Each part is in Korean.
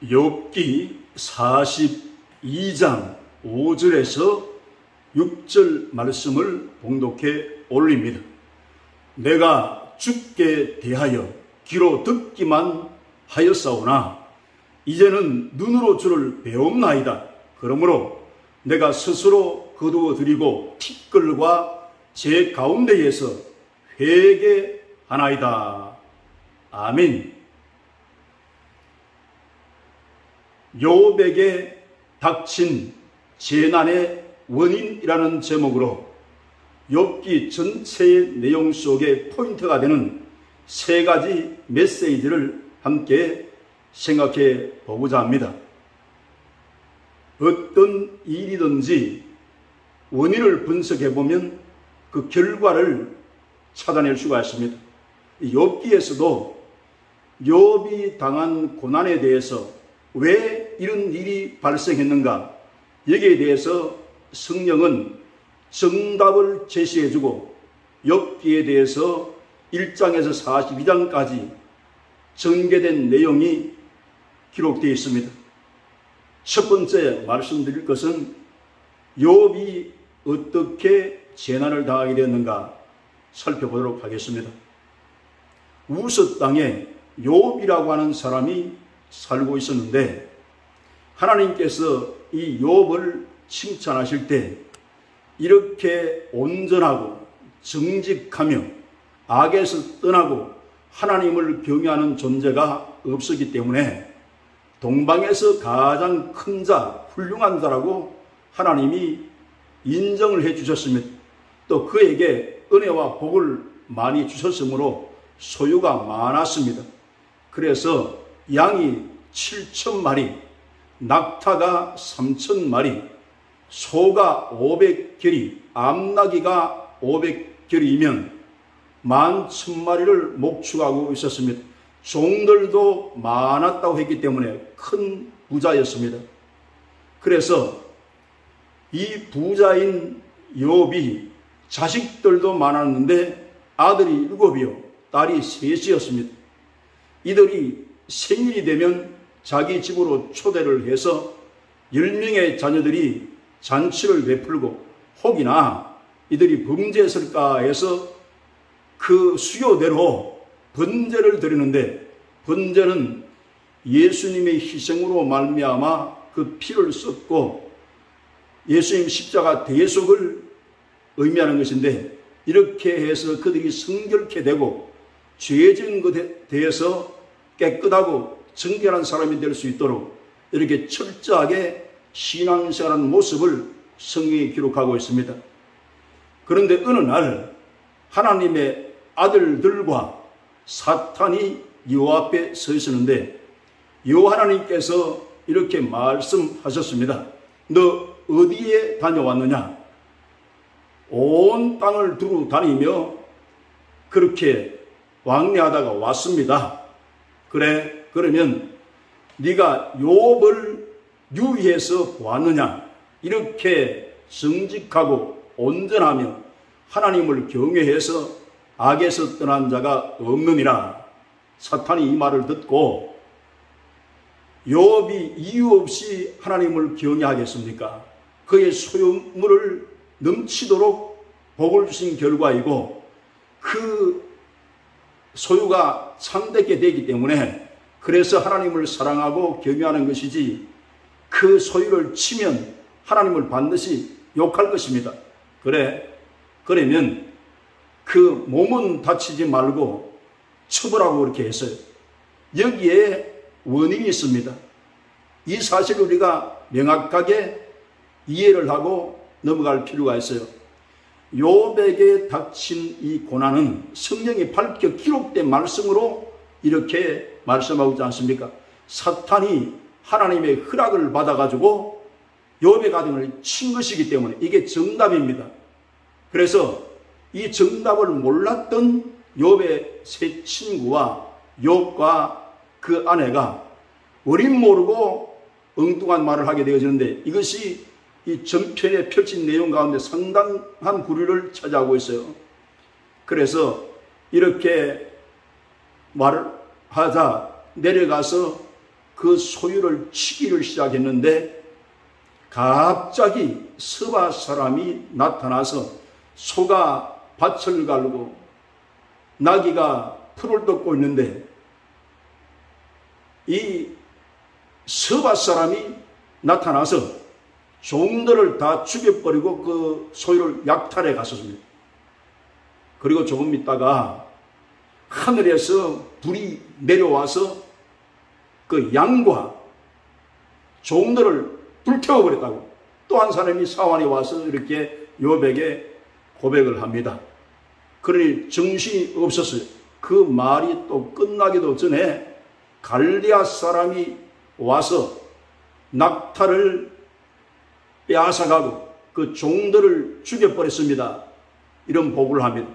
욥기 42장 5절에서 6절 말씀을 봉독해 올립니다. 내가 주께 대하여 귀로 듣기만 하였사오나 이제는 눈으로 주를 배움나이다. 그러므로 내가 스스로 거두어 드리고 티끌과 제 가운데에서 회개하나이다. 아멘. 욥에게 닥친 재난의 원인이라는 제목으로 욥기 전체의 내용 속에 포인트가 되는 세 가지 메시지를 함께 생각해 보고자 합니다. 어떤 일이든지 원인을 분석해 보면 그 결과를 찾아낼 수가 있습니다. 욥기에서도 욥이 당한 고난에 대해서 왜 이런 일이 발생했는가, 여기에 대해서 성령은 정답을 제시해주고 욥기에 대해서 1장에서 42장까지 전개된 내용이 기록되어 있습니다. 첫 번째 말씀드릴 것은 욥이 어떻게 재난을 당하게 되었는가 살펴보도록 하겠습니다. 우스 땅에 욥이라고 하는 사람이 살고 있었는데 하나님께서 이 욥을 칭찬하실 때 이렇게 온전하고 정직하며 악에서 떠나고 하나님을 경외하는 존재가 없었기 때문에 동방에서 가장 큰 자, 훌륭한 자라고 하나님이 인정을 해 주셨습니다. 또 그에게 은혜와 복을 많이 주셨으므로 소유가 많았습니다. 그래서 양이 7,000마리, 낙타가 3,000마리, 소가 500결이, 암나귀가 500결이면 11,000마리를 목축하고 있었습니다. 종들도 많았다고 했기 때문에 큰 부자였습니다. 그래서 이 부자인 욥이 자식들도 많았는데 아들이 7이요, 딸이 3이었습니다. 이들이 생일이 되면 자기 집으로 초대를 해서 10명의 자녀들이 잔치를 베풀고 혹이나 이들이 범죄했을까 해서 그 수요대로 번제를 드리는데, 번제는 예수님의 희생으로 말미암아 그 피를 쏟고 예수님 십자가 대속을 의미하는 것인데, 이렇게 해서 그들이 성결케 되고 죄 지은 것에 대해서 깨끗하고 정결한 사람이 될 수 있도록 이렇게 철저하게 신앙생활하는 모습을 성경이 기록하고 있습니다. 그런데 어느 날 하나님의 아들들과 사탄이 요 앞에 서 있었는데 요 하나님께서 이렇게 말씀하셨습니다. 너 어디에 다녀왔느냐? 온 땅을 두루 다니며 그렇게 왕래하다가 왔습니다. 그래, 그러면 네가 욥을 유의해서 보았느냐? 이렇게 정직하고 온전하며 하나님을 경외해서 악에서 떠난 자가 없느니라. 사탄이 이 말을 듣고 욥이 이유 없이 하나님을 경외하겠습니까? 그의 소유물을 넘치도록 복을 주신 결과이고 그 소유가 참되게 되기 때문에 그래서 하나님을 사랑하고 경외하는 것이지, 그 소유를 치면 하나님을 반드시 욕할 것입니다. 그래, 그러면 그 몸은 다치지 말고 처벌하고 그렇게 했어요. 여기에 원인이 있습니다. 이 사실을 우리가 명확하게 이해를 하고 넘어갈 필요가 있어요. 욥에게 닥친 이 고난은 성경이 밝혀 기록된 말씀으로 이렇게 말씀하고 있지 않습니까? 사탄이 하나님의 허락을 받아가지고 욥의 가정을 친 것이기 때문에 이게 정답입니다. 그래서 이 정답을 몰랐던 욥의 세 친구와 욥과 그 아내가 어림 모르고 엉뚱한 말을 하게 되어지는데, 이것이 이 전편에 펼친 내용 가운데 상당한 부류를 차지하고 있어요. 그래서 이렇게 말을 하자 내려가서 그 소유를 치기를 시작했는데 갑자기 스바 사람이 나타나서 소가 밭을 갈고 나귀가 풀을 뜯고 있는데 이 스바 사람이 나타나서 종들을 다 죽여버리고 그 소유를 약탈해 갔었습니다. 그리고 조금 있다가 하늘에서 불이 내려와서 그 양과 종들을 불태워버렸다고 또 한 사람이 사환에 와서 이렇게 욥에게 고백을 합니다. 그러니 정신이 없었어요. 그 말이 또 끝나기도 전에 갈대아 사람이 와서 낙타를 빼앗아가고 그 종들을 죽여버렸습니다. 이런 보고를 합니다.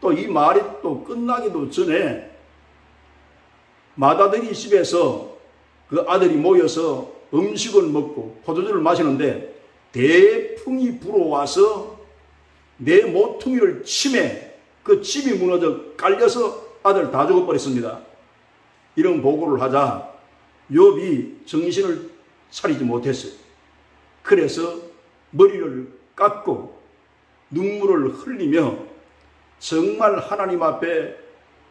또 이 말이 또 끝나기도 전에 마다들이 집에서 그 아들이 모여서 음식을 먹고 포도주를 마시는데 대풍이 불어와서 내 모퉁이를 치매 그 집이 무너져 깔려서 아들 다 죽어버렸습니다. 이런 보고를 하자 욥이 정신을 차리지 못했어요. 그래서 머리를 깎고 눈물을 흘리며 정말 하나님 앞에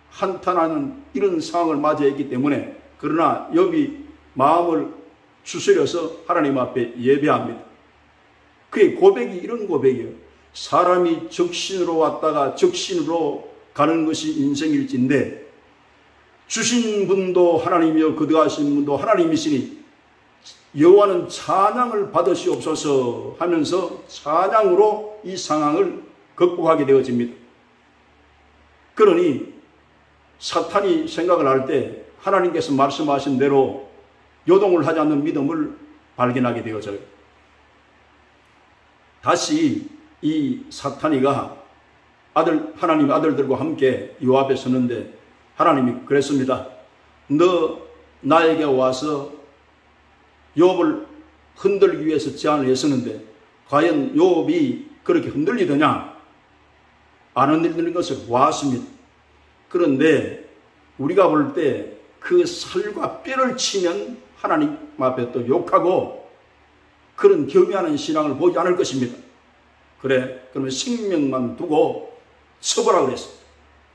한탄하는 이런 상황을 맞이했기 때문에 그러나 욥이 마음을 추스려서 하나님 앞에 예배합니다. 그의 고백이 이런 고백이에요. 사람이 적신으로 왔다가 적신으로 가는 것이 인생일진데 주신 분도 하나님이요 거두하신 분도 하나님이시니 여호와는 찬양을 받으시옵소서 하면서 찬양으로 이 상황을 극복하게 되어집니다. 그러니 사탄이 생각을 할 때 하나님께서 말씀하신 대로 요동을 하지 않는 믿음을 발견하게 되어져요. 다시 이 사탄이가 하나님의 아들들과 함께 요 앞에 서는데 하나님이 그랬습니다. 너 나에게 와서 욥을 흔들기 위해서 제안을 했었는데 과연 욥이 그렇게 흔들리더냐? 안 흔들리는 것을 보았습니다. 그런데 우리가 볼 때 그 살과 뼈를 치면 하나님 앞에 또 욕하고 그런 겸비하는 신앙을 보지 않을 것입니다. 그래, 그러면 생명만 두고 쳐보라 그랬어요.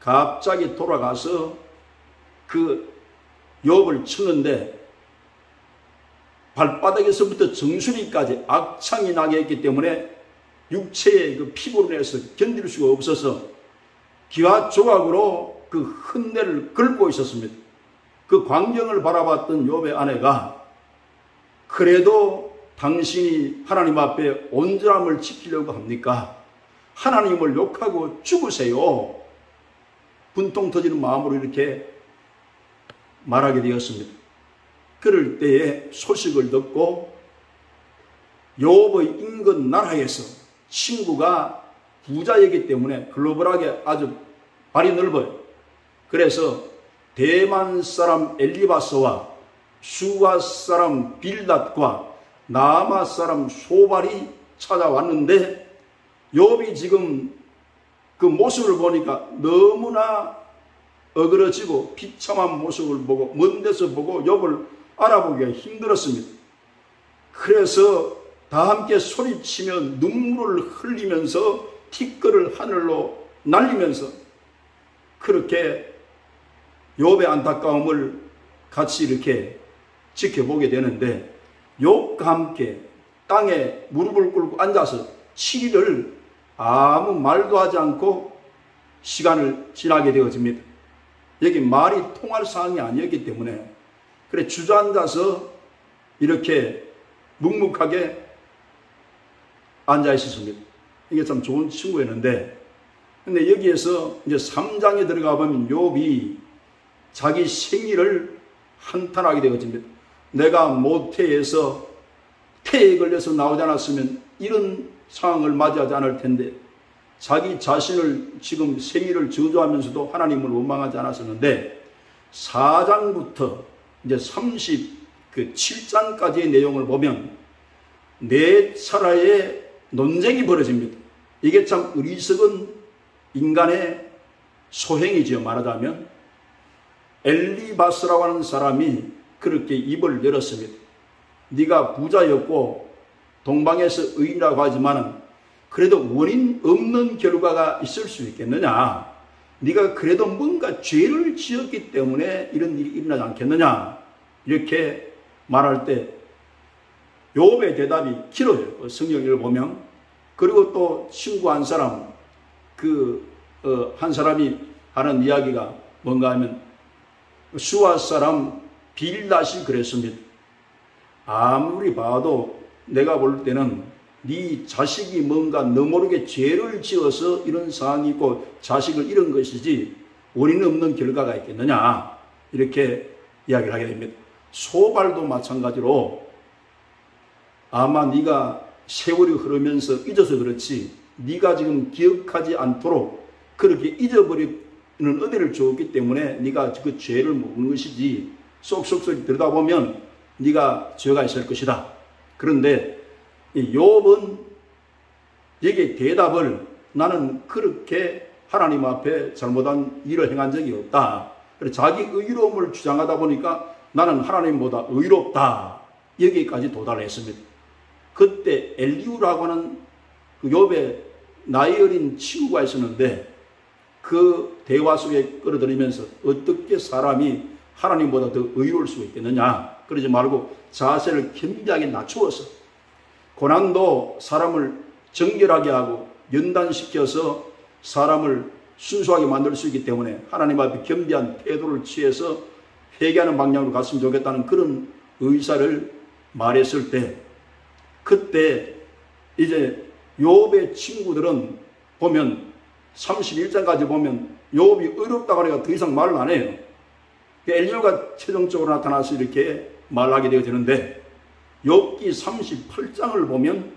갑자기 돌아가서 그 욥을 쳤는데 발바닥에서부터 정수리까지 악창이 나게 했기 때문에 육체의 그 피부로 인해서 견딜 수가 없어서 기와 조각으로 그 흔내를 긁고 있었습니다. 그 광경을 바라봤던 욥의 아내가 그래도 당신이 하나님 앞에 온전함을 지키려고 합니까? 하나님을 욕하고 죽으세요. 분통 터지는 마음으로 이렇게 말하게 되었습니다. 그럴 때에 소식을 듣고 욥의 인근 나라에서 친구가 부자이기 때문에 글로벌하게 아주 발이 넓어요. 그래서 대만 사람 엘리바스와 수가 사람 빌닷과 나마 사람 소발이 찾아왔는데 욥이 지금 그 모습을 보니까 너무나 어그러지고 비참한 모습을 보고 먼 데서 보고 욥을 알아보기가 힘들었습니다. 그래서 다 함께 소리치며 눈물을 흘리면서 티끌을 하늘로 날리면서 그렇게 욥의 안타까움을 같이 이렇게 지켜보게 되는데 욥과 함께 땅에 무릎을 꿇고 앉아서 7일을 아무 말도 하지 않고 시간을 지나게 되어집니다. 여기 말이 통할 상황이 아니었기 때문에 그래 주저앉아서 이렇게 묵묵하게 앉아 있었습니다. 이게 참 좋은 친구였는데 근데 여기에서 이제 3장에 들어가 보면 욥이 자기 생일을 한탄하게 되어집니다. 내가 모태에서 폐에 걸려서 나오지 않았으면 이런 상황을 맞이하지 않을 텐데 자기 자신을 지금 생일을 저주하면서도 하나님을 원망하지 않았었는데 4장부터 이제 37장까지의 내용을 보면 네 차례의 논쟁이 벌어집니다. 이게 참 어리석은 인간의 소행이지요. 말하자면 엘리바스라고 하는 사람이 그렇게 입을 열었습니다. 네가 부자였고 동방에서 의인이라고 하지만 그래도 원인 없는 결과가 있을 수 있겠느냐? 네가 그래도 뭔가 죄를 지었기 때문에 이런 일이 일어나지 않겠느냐? 이렇게 말할 때 욥의 대답이 길어요. 성경을 보면. 그리고 또 친구 한 사람, 한 사람이 하는 이야기가 뭔가 하면 수아 사람 빌닷이 그랬습니다. 아무리 봐도 내가 볼 때는 네 자식이 뭔가 너 모르게 죄를 지어서 이런 상황이 있고 자식을 잃은 것이지 원인 없는 결과가 있겠느냐, 이렇게 이야기를 하게 됩니다. 소발도 마찬가지로 아마 네가 세월이 흐르면서 잊어서 그렇지 네가 지금 기억하지 않도록 그렇게 잊어버리는 은혜를 주었기 때문에 네가 그 죄를 먹는 것이지 쏙쏙 들여다보면 네가 죄가 있을 것이다. 그런데 욥은 여기에 대답을 나는 그렇게 하나님 앞에 잘못한 일을 행한 적이 없다. 그래서 자기 의로움을 주장하다 보니까 나는 하나님보다 의롭다. 여기까지 도달했습니다. 그때 엘리후라고 하는 그 욥의 나이 어린 친구가 있었는데 그 대화 속에 끌어들이면서 어떻게 사람이 하나님보다 더 의로울 수 있겠느냐. 그러지 말고 자세를 겸비하게 낮추어서 고난도 사람을 정결하게 하고 연단시켜서 사람을 순수하게 만들 수 있기 때문에 하나님 앞에 겸비한 태도를 취해서 회개하는 방향으로 갔으면 좋겠다는 그런 의사를 말했을 때 그때 이제 욥의 친구들은 보면 31장까지 보면 욥이 의롭다고 하니까 더 이상 말을 안 해요. 엘리후가 최종적으로 나타나서 이렇게 말하게 되어지는데 욥기 38장을 보면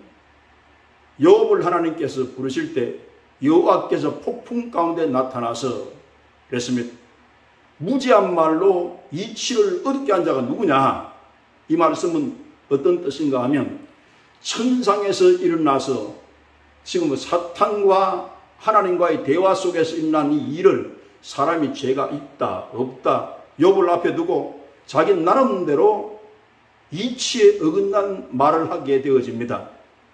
욥을 하나님께서 부르실 때 여호와께서 폭풍 가운데 나타나서 그랬습니다. 무지한 말로 이치를 얻게 한 자가 누구냐? 이 말씀은 어떤 뜻인가 하면 천상에서 일어나서 지금 사탄과 하나님과의 대화 속에서 일어난 이 일을 사람이 죄가 있다 없다 욥을 앞에 두고 자기 나름대로 이치에 어긋난 말을 하게 되어집니다.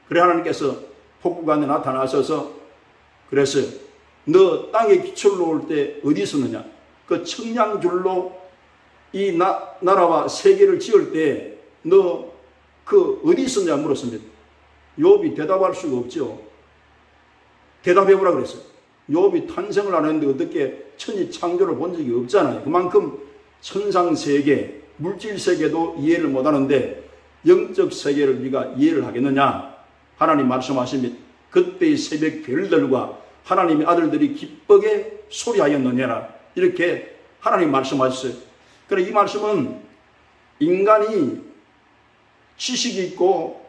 그래 하나님께서 폭풍가운데 나타나셔서 그래서 너 땅에 기초를 놓을 때 어디 있었느냐? 그 청량줄로 이 나라와 세계를 지을 때 너 그 어디 있었냐 물었습니다. 욥이 대답할 수가 없죠. 대답해보라 그랬어요. 욥이 탄생을 안 했는데 어떻게 천지 창조를 본 적이 없잖아요. 그만큼 천상세계, 물질세계도 이해를 못하는데 영적 세계를 네가 이해를 하겠느냐? 하나님 말씀하십니다. 그때의 새벽 별들과 하나님의 아들들이 기쁘게 소리하였느냐라. 이렇게 하나님 말씀하셨어요. 그래 이 말씀은 인간이 지식이 있고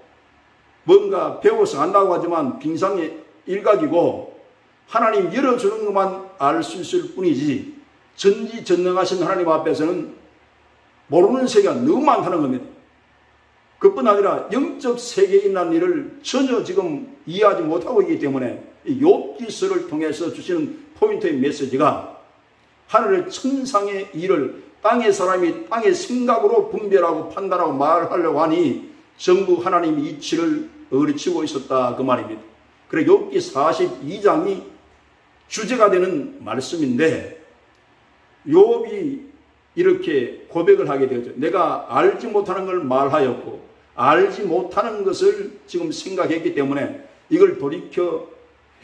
뭔가 배워서 안다고 하지만 빙상의 일각이고 하나님 열어주는 것만 알 수 있을 뿐이지 전지전능하신 하나님 앞에서는 모르는 세계가 너무 많다는 겁니다. 그뿐 아니라 영적 세계에 있는 일을 전혀 지금 이해하지 못하고 있기 때문에 이 욥기서를 통해서 주시는 포인트의 메시지가 하늘의 천상의 일을 땅의 사람이 땅의 생각으로 분별하고 판단하고 말하려고 하니 전부 하나님의 이치를 어리치고 있었다 그 말입니다. 그래 욥기 42장이 주제가 되는 말씀인데 욥이 이렇게 고백을 하게 되죠. 내가 알지 못하는 걸 말하였고 알지 못하는 것을 지금 생각했기 때문에 이걸 돌이켜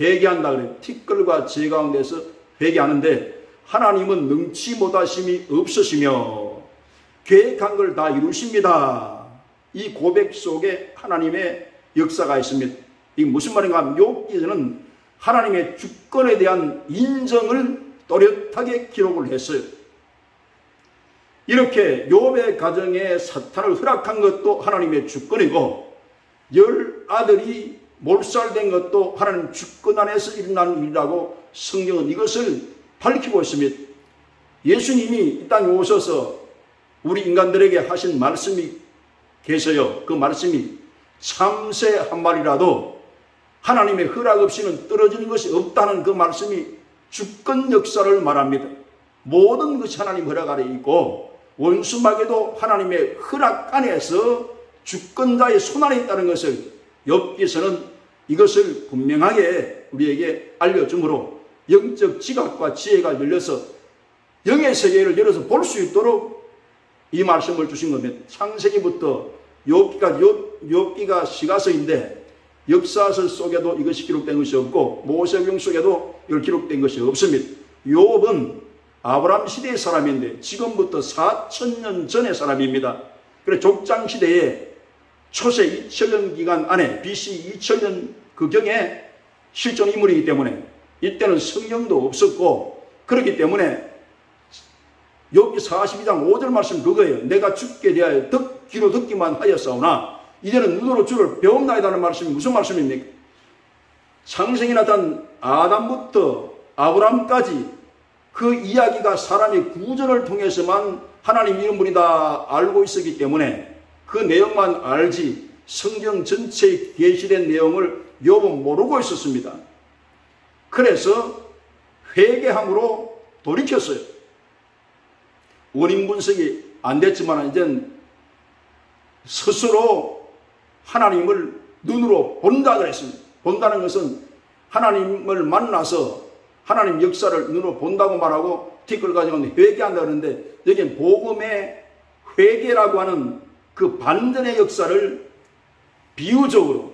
회개한다 그래요. 티끌과 재 가운데서 회개하는데 하나님은 능치 못하심이 없으시며 계획한 걸 다 이루십니다. 이 고백 속에 하나님의 역사가 있습니다. 이게 무슨 말인가 하면 욥기서는 하나님의 주권에 대한 인정을 또렷하게 기록을 했어요. 이렇게 욥의 가정에 사탄을 허락한 것도 하나님의 주권이고 10아들이 몰살된 것도 하나님 주권 안에서 일어난 일이라고 성경은 이것을 밝히고 있습니다. 예수님이 이 땅에 오셔서 우리 인간들에게 하신 말씀이 계셔요. 그 말씀이 참새 한 마리라도 하나님의 허락 없이는 떨어지는 것이 없다는 그 말씀이 주권 역사를 말합니다. 모든 것이 하나님 허락 아래 있고 원수마귀도 하나님의 허락 안에서 주권자의 손안에 있다는 것을 욥기서는 이것을 분명하게 우리에게 알려주므로 영적 지각과 지혜가 열려서 영의 세계를 열어서 볼 수 있도록 이 말씀을 주신 겁니다. 창세기부터 욥기가 시가서인데 역사서 속에도 이것이 기록된 것이 없고 모세경 속에도 이걸 기록된 것이 없습니다. 욥은 아브라함 시대의 사람인데 지금부터 4,000년 전의 사람입니다. 그래서 족장 시대에 초세 2000년 기간 안에 BC 2000년 그 경에 실존 인물이기 때문에 이때는 성령도 없었고 그렇기 때문에 욥기 42장 5절 말씀 그거예요. 내가 죽게 대하여 귀로 듣기만 하였사오나 이제는 눈으로 주를 배움나이다는 말씀이 무슨 말씀입니까? 창세기 나타난 아담부터 아브라함까지 그 이야기가 사람의 구절을 통해서만 하나님 이런 분이다 알고 있었기 때문에 그 내용만 알지 성경 전체에 계시된 내용을 욥은 모르고 있었습니다. 그래서 회개함으로 돌이켰어요. 원인 분석이 안 됐지만 이제는 스스로 하나님을 눈으로 본다 그랬습니다. 본다는 것은 하나님을 만나서 하나님 역사를 눈으로 본다고 말하고 티끌 가지고는 회개한다 그러는데 여기는 복음의 회개라고 하는 그 반전의 역사를 비유적으로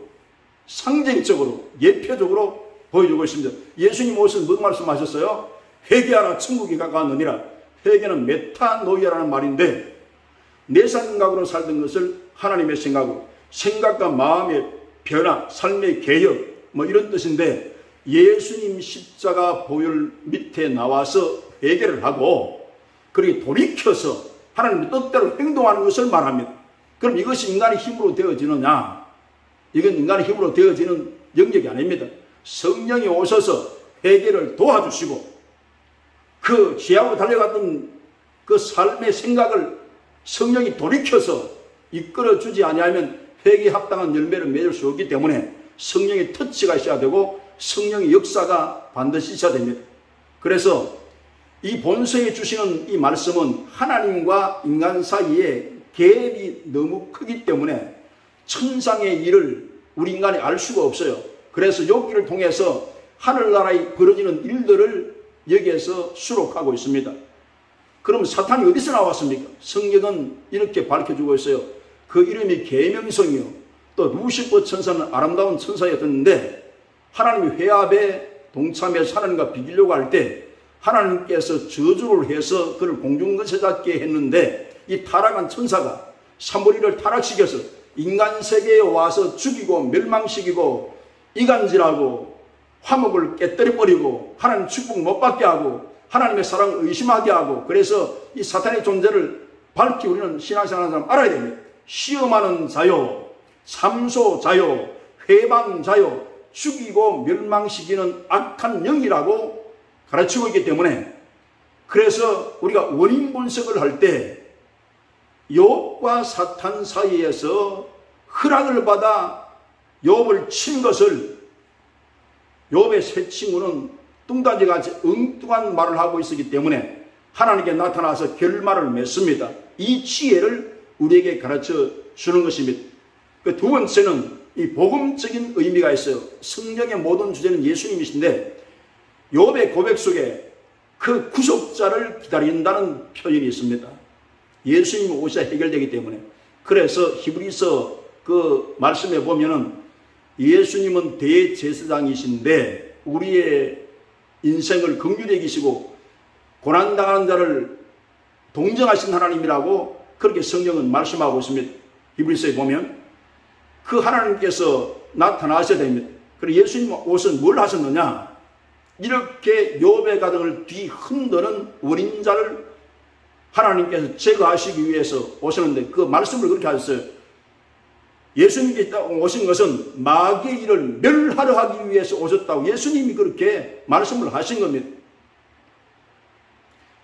상징적으로 예표적으로 보여주고 있습니다. 예수님 오셔서 무슨 말씀하셨어요? 회개하라 천국이 가까웠느니라. 회개는 메타노이아라는 말인데 내 생각으로 살던 것을 하나님의 생각으로 생각과 마음의 변화, 삶의 개혁 뭐 이런 뜻인데 예수님 십자가 보혈 밑에 나와서 회개를 하고 그리고 돌이켜서 하나님의 뜻대로 행동하는 것을 말합니다. 그럼 이것이 인간의 힘으로 되어지느냐? 이건 인간의 힘으로 되어지는 영역이 아닙니다. 성령이 오셔서 회개를 도와주시고 그 지하로 달려갔던 그 삶의 생각을 성령이 돌이켜서 이끌어주지 아니하면 회개에 합당한 열매를 맺을 수 없기 때문에 성령의 터치가 있어야 되고 성령의 역사가 반드시 있어야 됩니다. 그래서 이 본서에 주시는 이 말씀은 하나님과 인간 사이에 갭이 너무 크기 때문에 천상의 일을 우리 인간이 알 수가 없어요. 그래서 욥기를 통해서 하늘나라에 벌어지는 일들을 여기에서 수록하고 있습니다. 그럼 사탄이 어디서 나왔습니까? 성경은 이렇게 밝혀주고 있어요. 그 이름이 계명성이요. 또 루시퍼 천사는 아름다운 천사였는데 하나님이 회합에 동참해서 하나님과 비기려고 할 때 하나님께서 저주를 해서 그를 공중거체 잡게 했는데 이 타락한 천사가 삼분의를 타락시켜서 인간 세계에 와서 죽이고 멸망시키고 이간질하고 화목을 깨뜨려버리고 하나님 축복 못 받게 하고 하나님의 사랑을 의심하게 하고 그래서 이 사탄의 존재를 밝히 우리는 신앙생활하는 사람 알아야 됩니다. 시험하는 자요, 참소자요, 회방자요, 죽이고 멸망시키는 악한 영이라고 가르치고 있기 때문에 그래서 우리가 원인 분석을 할 때 욥과 사탄 사이에서 허락을 받아 욥을 친 것을 욥의 세 친구는 뚱딴지같이 엉뚱한 말을 하고 있었기 때문에 하나님께 나타나서 결말을 맺습니다. 이 지혜를 우리에게 가르쳐 주는 것입니다. 그 두 번째는 이 복음적인 의미가 있어요. 성경의 모든 주제는 예수님이신데 욥의 고백 속에 그 구속자를 기다린다는 표현이 있습니다. 예수님이 오셔야 해결되기 때문에 그래서 히브리서 그 말씀에 보면은 예수님은 대제사장이신데 우리의 인생을 긍휼히 여기시고 고난당하는 자를 동정하신 하나님이라고 그렇게 성경은 말씀하고 있습니다. 히브리서에 보면 그 하나님께서 나타나셔야 됩니다. 그리고 예수님 옷은 뭘 하셨느냐? 이렇게 욥의 가정을 뒤흔드는 원인자를 하나님께서 제거하시기 위해서 오셨는데 그 말씀을 그렇게 하셨어요. 예수님께서 오신 것은 마귀의 일을 멸하려 하기 위해서 오셨다고 예수님이 그렇게 말씀을 하신 겁니다.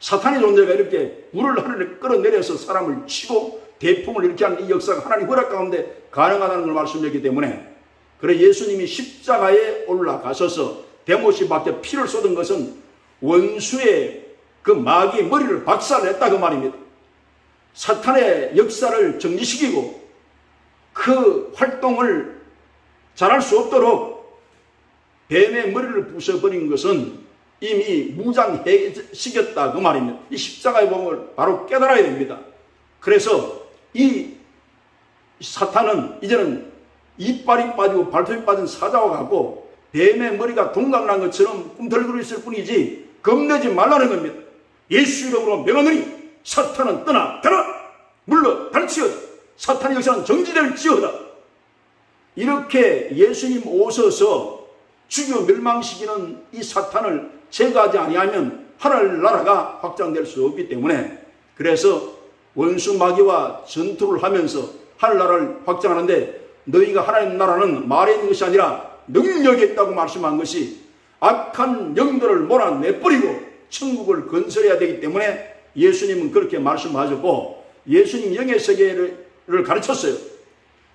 사탄의 존재가 이렇게 불을 하늘에 끌어내려서 사람을 치고 대풍을 이렇게 하는 이 역사가 하나님 허락 가운데 가능하다는 걸 말씀드렸기 때문에 그래 예수님이 십자가에 올라가셔서 대못이 밖에 피를 쏟은 것은 원수의 그 마귀의 머리를 박살냈다 그 말입니다. 사탄의 역사를 정지시키고 그 활동을 잘할 수 없도록 뱀의 머리를 부숴버린 것은 이미 무장해시켰다 그 말입니다. 이 십자가의 복음을 바로 깨달아야 됩니다. 그래서 이 사탄은 이제는 이빨이 빠지고 발톱이 빠진 사자와 같고 뱀의 머리가 동강난 것처럼 꿈틀거리고 있을 뿐이지 겁내지 말라는 겁니다. 예수 이름으로 명하노니 사탄은 떠나가라. 물러 달치어다. 사탄의 역사는 정지될지어다. 이렇게 예수님 오셔서 죽여 멸망시키는 이 사탄을 제거하지 아니하면 하늘나라가 확장될 수 없기 때문에, 그래서 원수 마귀와 전투를 하면서 하늘나라를 확장하는데, 너희가 하나님 나라는 말에 있는 것이 아니라 능력이 있다고 말씀한 것이 악한 영들을 몰아내버리고 천국을 건설해야 되기 때문에 예수님은 그렇게 말씀하셨고, 예수님 영의 세계를 가르쳤어요.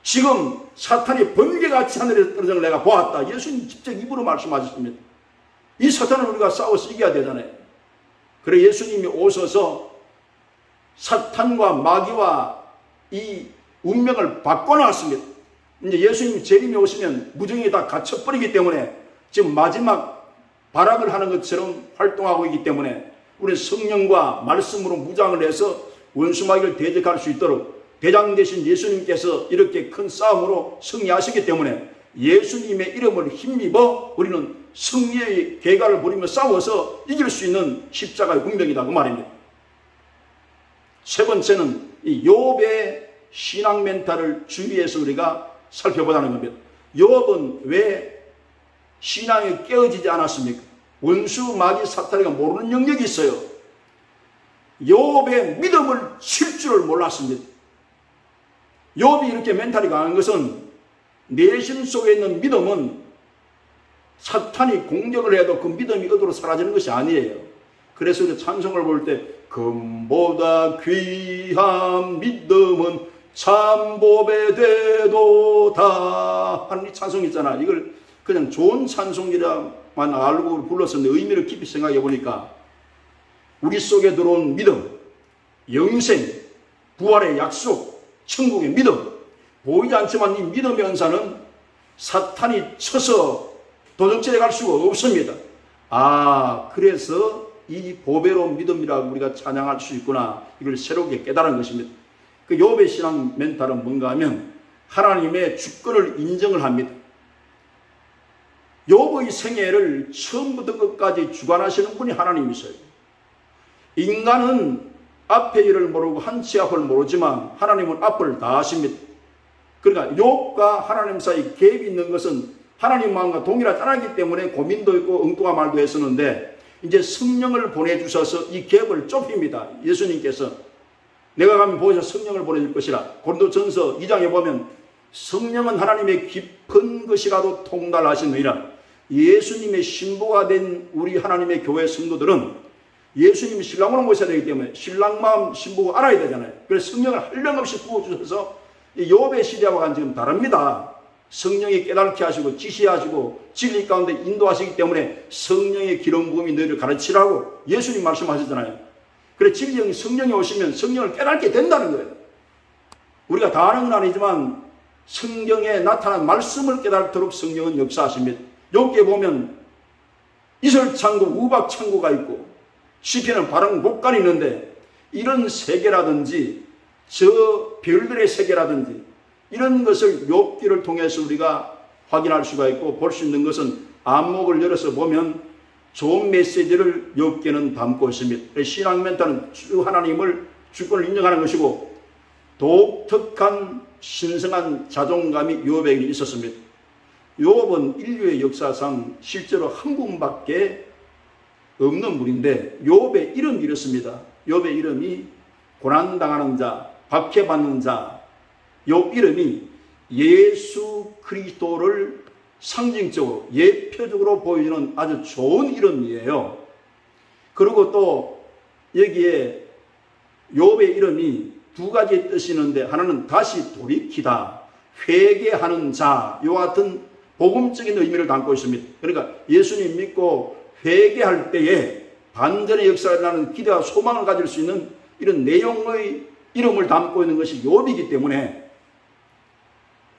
지금 사탄이 번개같이 하늘에서 떨어져 내가 보았다. 예수님 직접 입으로 말씀하셨습니다. 이 사탄을 우리가 싸워서 이겨야 되잖아요. 그래 예수님이 오셔서 사탄과 마귀와 이 운명을 바꿔놨습니다. 이제 예수님 재림이 오시면 무정이 다 갇혀버리기 때문에 지금 마지막 발악을 하는 것처럼 활동하고 있기 때문에 우리 성령과 말씀으로 무장을 해서 원수마귀를 대적할 수 있도록 대장 되신 예수님께서 이렇게 큰 싸움으로 승리하시기 때문에 예수님의 이름을 힘입어 우리는 승리의 계가를 부리며 싸워서 이길 수 있는 십자가의 운명이다 그 말입니다. 세 번째는 이 욥의 신앙 멘탈을 주의해서 우리가 살펴보자는 겁니다. 욥은 왜 신앙이 깨어지지 않았습니까? 원수 마귀 사탄이가 모르는 영역이 있어요. 욥의 믿음을 칠 줄을 몰랐습니다. 욥이 이렇게 멘탈이 강한 것은 내심 속에 있는 믿음은 사탄이 공격을 해도 그 믿음이 어디로 사라지는 것이 아니에요. 그래서 우리 찬송을 볼 때 금보다 귀한 믿음은 참보배 되도다 하는 이 찬송 있잖아. 이걸 그냥 좋은 찬송이라만 알고 불렀었는데 의미를 깊이 생각해 보니까 우리 속에 들어온 믿음, 영생, 부활의 약속, 천국의 믿음, 보이지 않지만 이 믿음의 은사는 사탄이 쳐서 도적질해 갈 수가 없습니다. 그래서 이 보배로운 믿음이라고 우리가 찬양할 수 있구나. 이걸 새롭게 깨달은 것입니다. 그 욥의 신앙 멘탈은 뭔가 하면 하나님의 주권을 인정을 합니다. 욥의 생애를 처음부터 끝까지 주관하시는 분이 하나님이세요. 인간은 앞의 일을 모르고 한치 앞을 모르지만 하나님은 앞을 다 아십니다. 그러니까 욥과 하나님 사이 갭이 있는 것은 하나님 마음과 동일하지 않았기 때문에 고민도 있고 엉뚱한 말도 했었는데, 이제 성령을 보내주셔서 이 갭을 좁힙니다. 예수님께서 내가 가면 보셔서 성령을 보내줄 것이라. 고린도전서 2장에 보면 성령은 하나님의 깊은 것이라도 통달하시느니라. 예수님의 신부가 된 우리 하나님의 교회 성도들은 예수님이 신랑으로 모셔야 되기 때문에 신랑 마음 신부가 알아야 되잖아요. 그래서 성령을 한량없이 부어주셔서 욥의 시대와는 지금 다릅니다. 성령이 깨닫게 하시고 지시하시고 진리 가운데 인도하시기 때문에 성령의 기름 부음이 너희를 가르치라고 예수님 말씀하셨잖아요. 그래 진리 성령이 오시면 성령을 깨닫게 된다는 거예요. 우리가 다 아는 건 아니지만 성경에 나타난 말씀을 깨닫도록 성령은 역사하십니다. 여기에 보면 이설창고 우박창고가 있고 시편은 바른 곡간이 있는데, 이런 세계라든지 저 별들의 세계라든지 이런 것을 욥기를 통해서 우리가 확인할 수가 있고 볼 수 있는 것은 안목을 열어서 보면 좋은 메시지를 욥기는 담고 있습니다. 신앙 멘탈은 주 하나님을 주권을 인정하는 것이고 독특한 신성한 자존감이 욥에게 있었습니다. 욥은 인류의 역사상 실제로 한 분밖에 없는 분인데 욥의 이름이 이렇습니다. 욥의 이름이 고난당하는 자, 박해받는 자. 욥 이름이 예수 그리스도를 상징적으로 예표적으로 보여주는 아주 좋은 이름이에요. 그리고 또 여기에 욥의 이름이 두 가지 뜻이 있는데, 하나는 다시 돌이키다, 회개하는 자, 이와 같은 복음적인 의미를 담고 있습니다. 그러니까 예수님 믿고 회개할 때에 반전의 역사를 나는 기대와 소망을 가질 수 있는 이런 내용의 이름을 담고 있는 것이 욥이기 때문에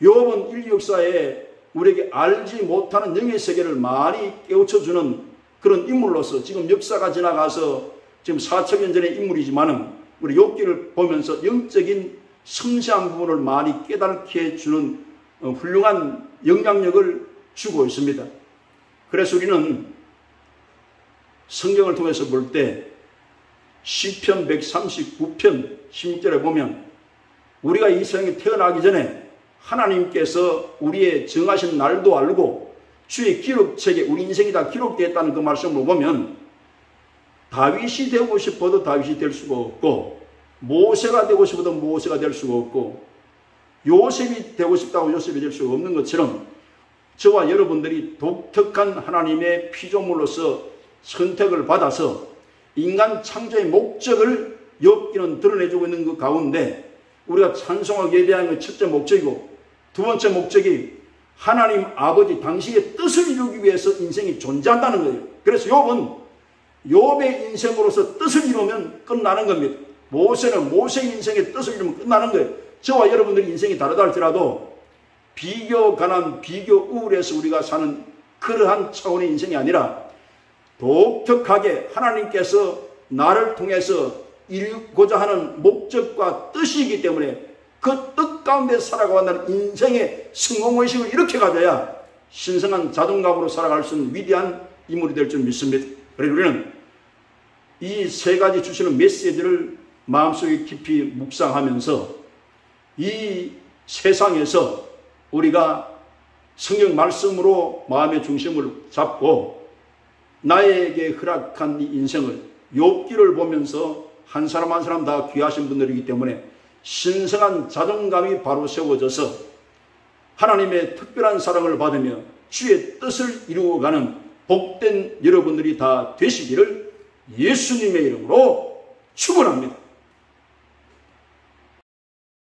욥은 인류 역사에 우리에게 알지 못하는 영의 세계를 많이 깨우쳐주는 그런 인물로서 지금 역사가 지나가서 지금 4천년 전의 인물이지만은 우리 욥기를 보면서 영적인 섬세한 부분을 많이 깨닫게 해주는 훌륭한 영향력을 주고 있습니다. 그래서 우리는 성경을 통해서 볼 때 시편 139편 16절에 보면 우리가 이 세상에 태어나기 전에 하나님께서 우리의 정하신 날도 알고 주의 기록책에 우리 인생이 다 기록되었다는 그 말씀을 보면 다윗이 되고 싶어도 다윗이 될 수가 없고 모세가 되고 싶어도 모세가 될 수가 없고 요셉이 되고 싶다고 요셉이 될 수가 없는 것처럼 저와 여러분들이 독특한 하나님의 피조물로서 선택을 받아서 인간 창조의 목적을 욥기는 드러내주고 있는 그 가운데 우리가 찬송하고 예배하는 것 첫째 목적이고 두 번째 목적이 하나님 아버지 당신의 뜻을 이루기 위해서 인생이 존재한다는 거예요. 그래서 욥은 욥의 인생으로서 뜻을 이루면 끝나는 겁니다. 모세는 모세의 인생의 뜻을 이루면 끝나는 거예요. 저와 여러분들의 인생이 다르다 할지라도 비교 가난 비교 우울해서 우리가 사는 그러한 차원의 인생이 아니라 독특하게 하나님께서 나를 통해서 이루고자 하는 목적과 뜻이기 때문에 그 뜻 가운데 살아가는 인생의 성공의식을 이렇게 가져야 신성한 자존감으로 살아갈 수 있는 위대한 인물이 될 줄 믿습니다. 그래서 우리는 이 세 가지 주시는 메시지를 마음속에 깊이 묵상하면서 이 세상에서 우리가 성경 말씀으로 마음의 중심을 잡고 나에게 허락한 이 인생을 욥기를 보면서 한 사람 한 사람 다 귀하신 분들이기 때문에 신성한 자존감이 바로 세워져서 하나님의 특별한 사랑을 받으며 주의 뜻을 이루어가는 복된 여러분들이 다 되시기를 예수님의 이름으로 축원합니다.